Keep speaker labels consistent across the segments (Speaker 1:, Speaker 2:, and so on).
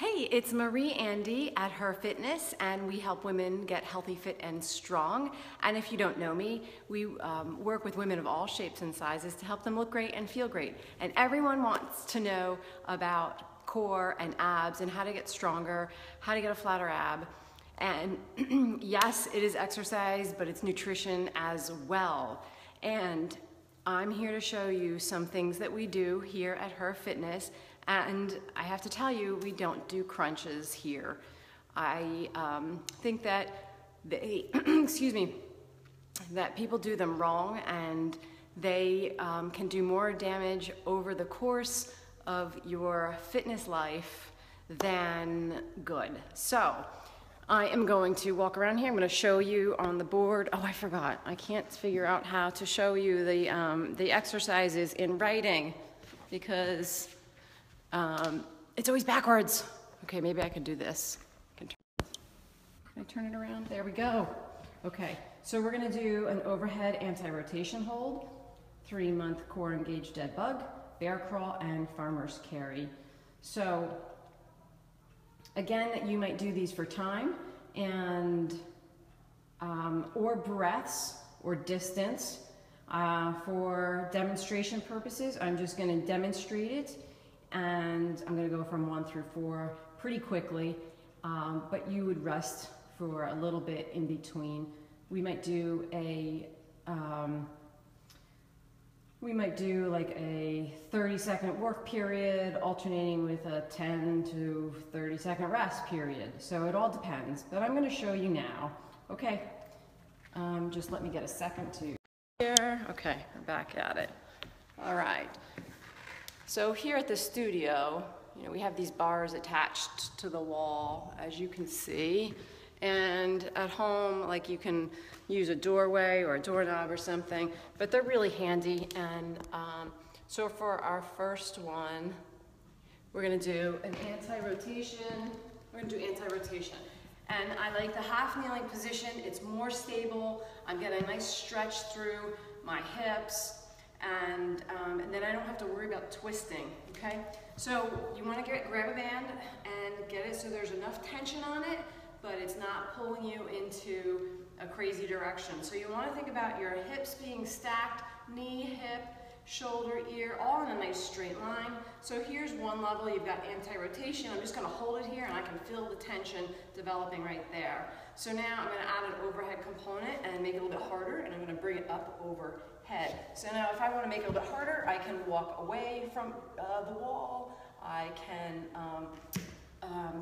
Speaker 1: Hey, it's Marie Andy at Her Fitness, and we help women get healthy, fit, and strong. And if you don't know me, we work with women of all shapes and sizes to help them look great and feel great. And everyone wants to know about core and abs and how to get stronger, how to get a flatter ab. And yes, it is exercise, but it's nutrition as well. And I'm here to show you some things that we do here at Her Fitness. And I have to tell you, we don't do crunches here. I think that they, excuse me, that people do them wrong, and they can do more damage over the course of your fitness life than good. So I am going to walk around here. I'm going to show you on the board. Oh, I forgot. I can't figure out how to show you the exercises in writing because it's always backwards. Okay, maybe I can do this. Can I turn it around? There we go. Okay, so we're gonna do an overhead anti-rotation hold, 3-month core engaged dead bug, bear crawl, and farmer's carry. So again, you might do these for time and or breaths or distance. For demonstration purposes, I'm just gonna demonstrate it, and I'm going to go from 1 through 4 pretty quickly, but you would rest for a little bit in between. We might do like a 30-second work period alternating with a 10 to 30-second rest period. So it all depends, but I'm going to show you now. Okay, just let me get a second to here. Okay, we're back at it. All right. So here at the studio, we have these bars attached to the wall, as you can see. And at home, like, you can use a doorway or a doorknob or something, but they're really handy. And so for our first one, we're gonna do an anti-rotation. We're gonna do anti-rotation. And I like the half kneeling position. It's more stable. I'm getting a nice stretch through my hips. And then I don't have to worry about twisting, okay? So you wanna grab a band and get it so there's enough tension on it, but it's not pulling you into a crazy direction. So you wanna think about your hips being stacked, knee, hip, shoulder, ear, all in a nice straight line. So here's one level, you've got anti-rotation. I'm just gonna hold it here and I can feel the tension developing right there. So now I'm gonna add an overhead component and make it a little bit harder, and I'm gonna bring it up overhead. So now if I wanna make it a little bit harder, I can walk away from the wall, I can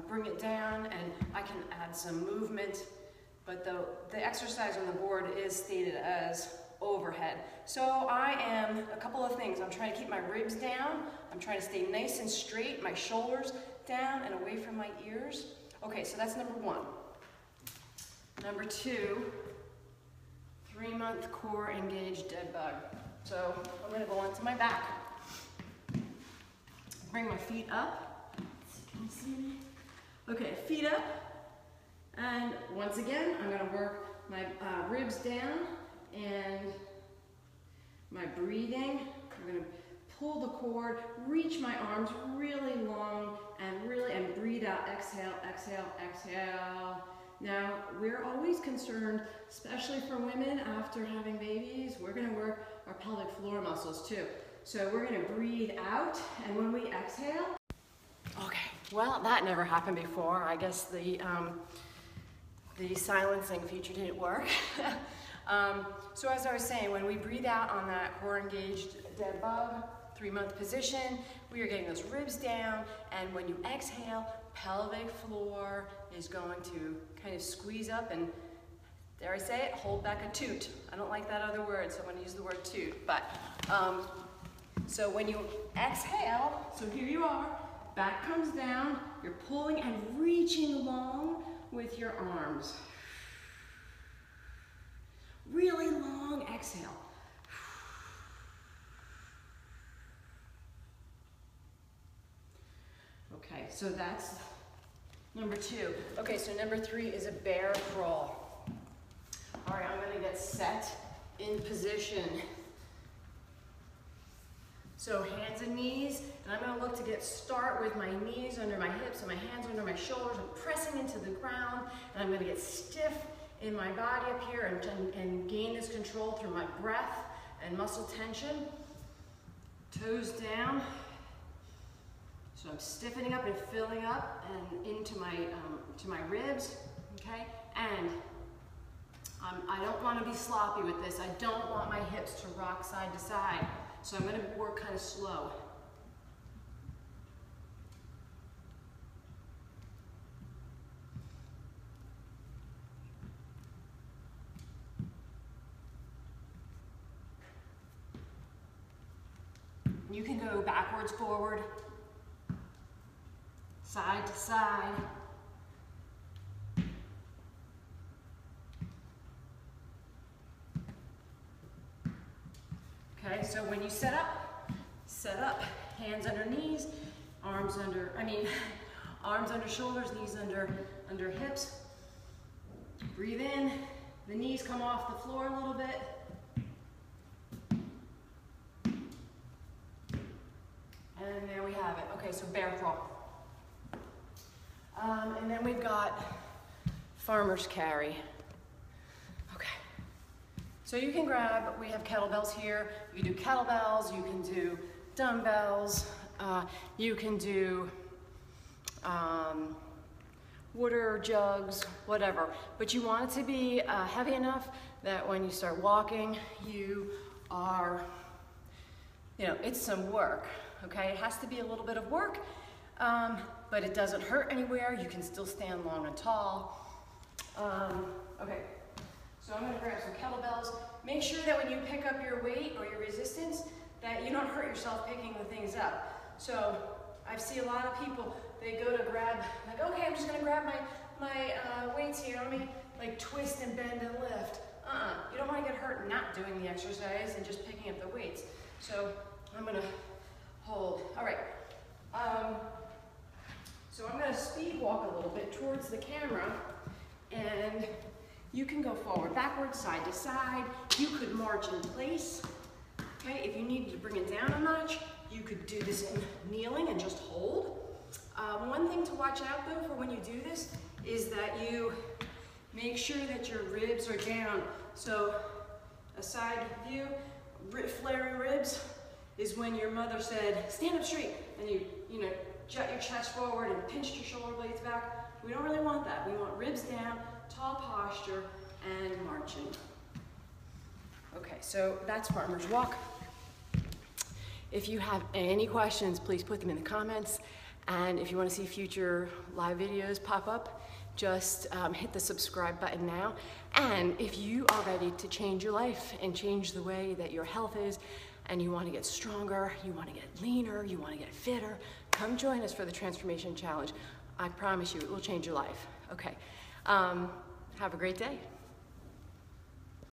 Speaker 1: bring it down, and I can add some movement, but the exercise on the board is stated as overhead. So I am a couple of things. I'm trying to keep my ribs down. I'm trying to stay nice and straight, my shoulders down and away from my ears. Okay, so that's number 1. Number 2, 3-month core engaged dead bug. So I'm gonna go onto my back. Bring my feet up. Can you see me? Okay, feet up. And once again, I'm gonna work my ribs down and my breathing. I'm gonna pull the cord, reach my arms really long, and breathe out. Exhale, exhale, exhale. Now, we're always concerned, especially for women after having babies, we're gonna work our pelvic floor muscles too. So we're gonna breathe out, and when we exhale, okay, well, that never happened before. I guess the silencing feature didn't work. So as I was saying, when we breathe out on that core engaged dead bug, 3-month position, we are getting those ribs down, and when you exhale, pelvic floor is going to kind of squeeze up and, dare I say it, hold back a toot. I don't like that other word, so I'm gonna use the word toot. But, so when you exhale, so here you are, back comes down, you're pulling and reaching long with your arms. Really long exhale. Okay, so that's number 2. Okay, so number 3 is a bear crawl. All right, I'm gonna get set in position. So hands and knees, and I'm gonna look to start with my knees under my hips and my hands under my shoulders. I'm pressing into the ground, and I'm gonna get stiff in my body up here and gain this control through my breath and muscle tension. Toes down. So I'm stiffening up and filling up and into my to my ribs, okay? And I don't want to be sloppy with this. I don't want my hips to rock side to side. So I'm going to work kind of slow. You can go backwards, forward, side to side. Okay, so when you set up, hands under knees, arms under shoulders, knees under hips. Breathe in, the knees come off the floor a little bit. And there we have it. Okay, so bear crawl. And then we've got farmer's carry. Okay. So you can grab, we have kettlebells here. You can do kettlebells, you can do dumbbells, you can do water jugs, whatever. But you want it to be heavy enough that when you start walking, you are, it's some work, okay? It has to be a little bit of work, but it doesn't hurt anywhere. You can still stand long and tall. Okay, so I'm gonna grab some kettlebells. Make sure that when you pick up your weight or your resistance, that you don't hurt yourself picking the things up. So I see a lot of people, they go to grab, like, okay, I'm just gonna grab my weights here. Let me like twist and bend and lift. You don't wanna get hurt not doing the exercise and just picking up the weights. So I'm gonna hold. All right. So I'm gonna speed walk a little bit towards the camera, and you can go forward, backwards, side to side. You could march in place. Okay, if you needed to bring it down a notch, you could do this in kneeling and just hold. One thing to watch out though for when you do this is that you make sure that your ribs are down. So a side view, flaring ribs is when your mother said, stand up straight, and you jut your chest forward and pinched your shoulder blades back. We don't really want that. We want ribs down, tall posture, and marching. Okay, so that's farmer's walk. If you have any questions, please put them in the comments. And if you want to see future live videos pop up, just hit the subscribe button now. And if you are ready to change your life and change the way that your health is, and you want to get stronger, you want to get leaner, you want to get fitter, come join us for the Transformation Challenge. I promise you, it will change your life. Okay, have a great day.